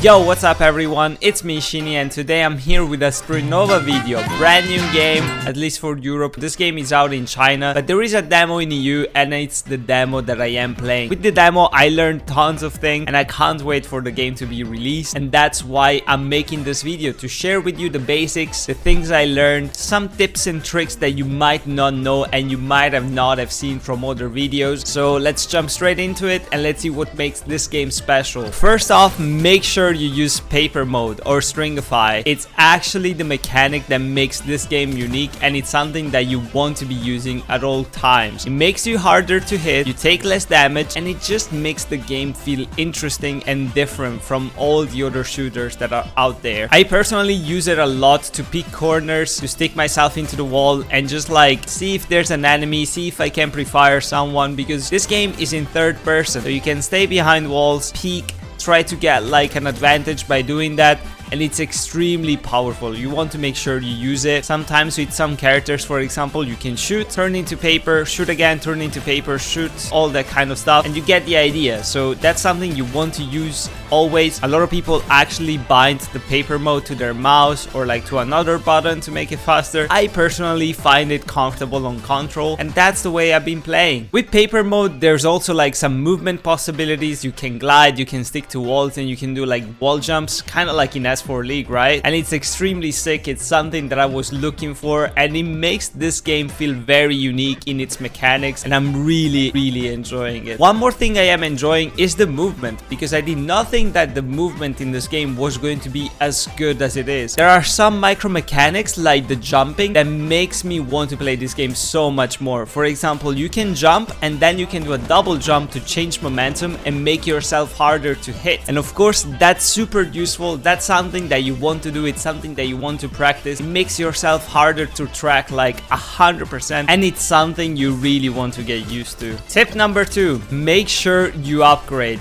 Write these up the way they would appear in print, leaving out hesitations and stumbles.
Yo, what's up everyone, it's me Shiini and today I'm here with a Strinova video, brand new game, at least for Europe. This game is out in China, but there is a demo in EU and it's the demo that I am playing. With the demo I learned tons of things and I can't wait for the game to be released, and that's why I'm making this video, to share with you the basics, the things I learned, some tips and tricks that you might not know and you might not have seen from other videos. So let's jump straight into it and let's see what makes this game special. First off, make sure you use paper mode or Stringify. It's actually the mechanic that makes this game unique and it's something that you want to be using at all times. It makes you harder to hit, you take less damage, and it just makes the game feel interesting and different from all the other shooters that are out there. I personally use it a lot to pick corners, to stick myself into the wall and just like see if there's an enemy, see if I can pre-fire someone, because this game is in third person, so you can stay behind walls, peek, try to get like an advantage by doing that, and it's extremely powerful. You want to make sure you use it. Sometimes with some characters, for example, you can shoot, turn into paper, shoot again, turn into paper, shoot, all that kind of stuff, and you get the idea. So that's something you want to use always. A lot of people actually bind the paper mode to their mouse or like to another button to make it faster. I personally find it comfortable on control, and that's the way I've been playing. With paper mode, there's also like some movement possibilities. You can glide, you can stick to walls, and you can do like wall jumps, kind of like in S4 League, right? And it's extremely sick. It's something that I was looking for, and it makes this game feel very unique in its mechanics, and I'm really enjoying it. One more thing I am enjoying is the movement, because I did not think that the movement in this game was going to be as good as it is. There are some micro mechanics like the jumping that makes me want to play this game so much more. For example, you can jump and then you can do a double jump to change momentum and make yourself harder to hit, and of course that's super useful. That's something that you want to do, it's something that you want to practice. It makes yourself harder to track like 100%, and it's something you really want to get used to. Tip number 2, make sure you upgrade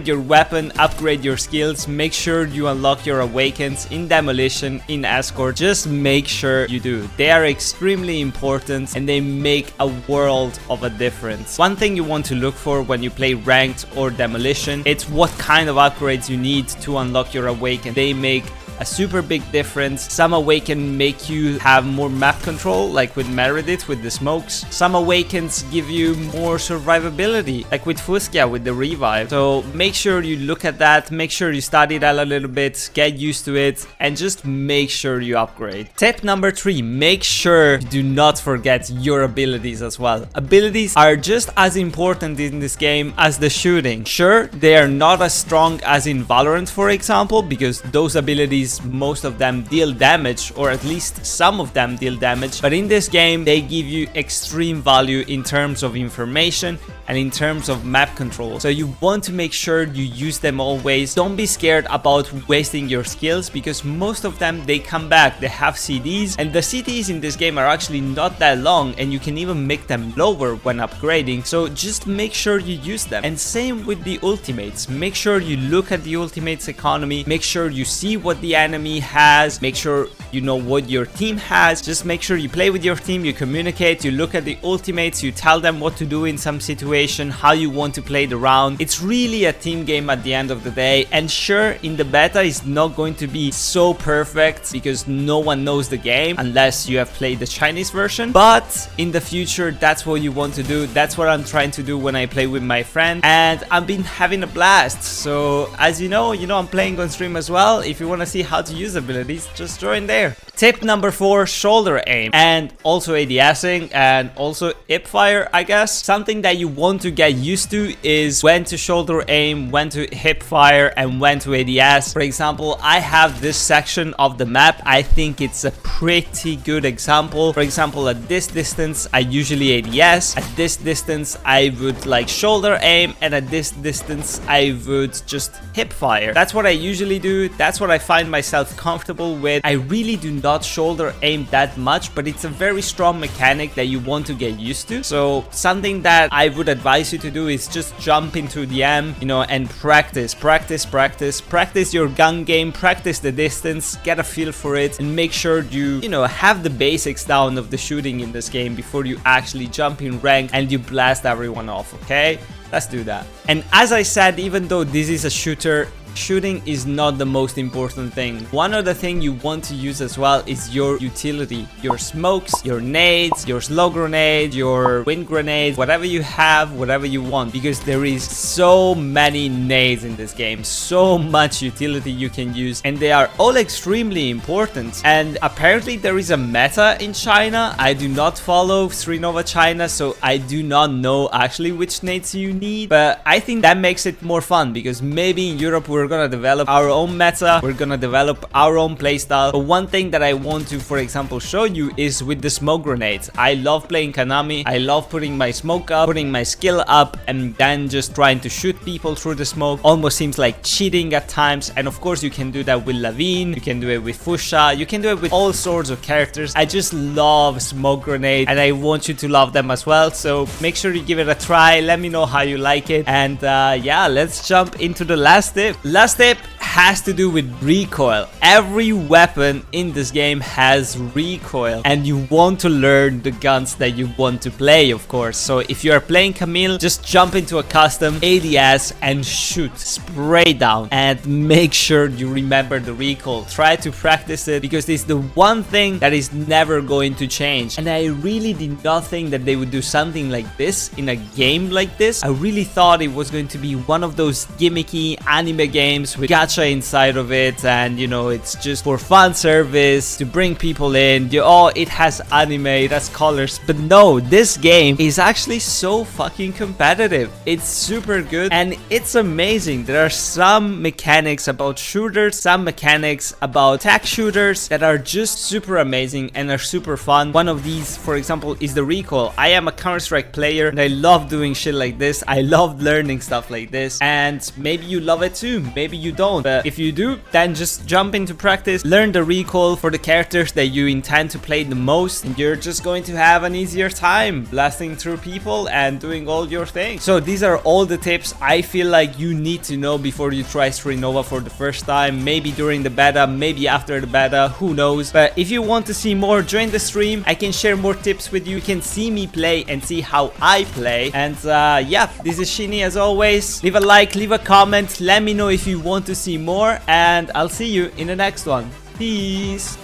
your weapon, upgrade your skills. Make sure you unlock your awakens in demolition, in escort. Just make sure you do. They are extremely important and they make a world of a difference. One thing you want to look for when you play ranked or demolition, it's what kind of upgrades you need to unlock your awaken. They make a super big difference. Some awaken make you have more map control, like with Meredith with the smokes. Some awakens give you more survivability, like with Fuskia with the revive. So make sure you look at that, make sure you study that a little bit, get used to it, and just make sure you upgrade. Tip number 3, make sure you do not forget your abilities as well. Abilities are just as important in this game as the shooting. Sure, they are not as strong as in Valorant, for example, because those abilities, most of them deal damage, or at least some of them deal damage, but in this game they give you extreme value in terms of information and in terms of map control. So you want to make sure you use them always. Don't be scared about wasting your skills, because most of them, they come back. They have CDs, and the CDs in this game are actually not that long, and you can even make them lower when upgrading. So just make sure you use them. And same with the ultimates. Make sure you look at the ultimates economy, make sure you see what the enemy has, make sure you know what your team has. Just make sure you play with your team, you communicate, you look at the ultimates, you tell them what to do in some situation, how you want to play the round. It's really a team game at the end of the day. And sure, in the beta it's not going to be so perfect because no one knows the game unless you have played the Chinese version, but in the future that's what you want to do. That's what I'm trying to do when I play with my friend, and I've been having a blast. So as you know I'm playing on stream as well. If you want to see how to use abilities, just join there. Tip number 4, shoulder aim, and also ADSing, and also hip fire, I guess. Something that you want to get used to is when to shoulder aim, when to hip fire, and when to ADS. For example, I have this section of the map. I think it's a pretty good example. For example, at this distance I usually ADS, at this distance I would like shoulder aim, and at this distance I would just hip fire. That's what I usually do. That's what I find myself comfortable with. I really do not shoulder aim that much, but it's a very strong mechanic that you want to get used to. So something that I would advise you to do is just jump into the M, and practice your gun game, practice the distance, get a feel for it, and make sure you have the basics down of the shooting in this game before you actually jump in rank and you blast everyone off, okay? Let's do that. And as I said, even though this is a shooter, shooting is not the most important thing. One other thing you want to use as well is your utility, your smokes, your nades, your slow grenade, your wind grenade, whatever you have, whatever you want, because there is so many nades in this game, so much utility you can use, and they are all extremely important. And apparently there is a meta in China. I do not follow Strinova China, so I do not know actually which nades you need, but I think that makes it more fun, because maybe in Europe we're gonna develop our own meta, we're gonna develop our own playstyle. But one thing that I want to, for example, show you is with the smoke grenades. I love playing Konami. I love putting my smoke up, putting my skill up, and then just trying to shoot people through the smoke. Almost seems like cheating at times. And of course you can do that with Lavine, you can do it with Fusha, you can do it with all sorts of characters. I just love smoke grenades, and I want you to love them as well. So make sure you give it a try. Let me know how you like it. And yeah, let's jump into the last tip. Last tip has to do with recoil. Every weapon in this game has recoil, and you want to learn the guns that you want to play, of course. So if you are playing Camille, just jump into a custom ADS and shoot, spray down, and make sure you remember the recoil. Try to practice it, because it's the one thing that is never going to change. And I really did not think that they would do something like this in a game like this. I really thought it was going to be one of those gimmicky anime games with gacha inside of it, and you know, it's just for fun service to bring people in. Oh, it has anime, it has colors. But no, this game is actually so fucking competitive. It's super good and it's amazing. There are some mechanics about shooters, some mechanics about tech shooters that are just super amazing and are super fun. One of these, for example, is the recoil. I am a Counter-Strike player and I love doing shit like this. I love learning stuff like this, and maybe you love it too, maybe you don't. But if you do, then just jump into practice, learn the recoil for the characters that you intend to play the most, and you're just going to have an easier time blasting through people and doing all your things. So these are all the tips I feel like you need to know before you try Strinova for the first time. Maybe during the beta, maybe after the beta, who knows. But if you want to see more, join the stream. I can share more tips with you. You can see me play and see how I play. And yeah, this is Shiini as always. Leave a like, leave a comment, let me know if you want to see more, and I'll see you in the next one. Peace.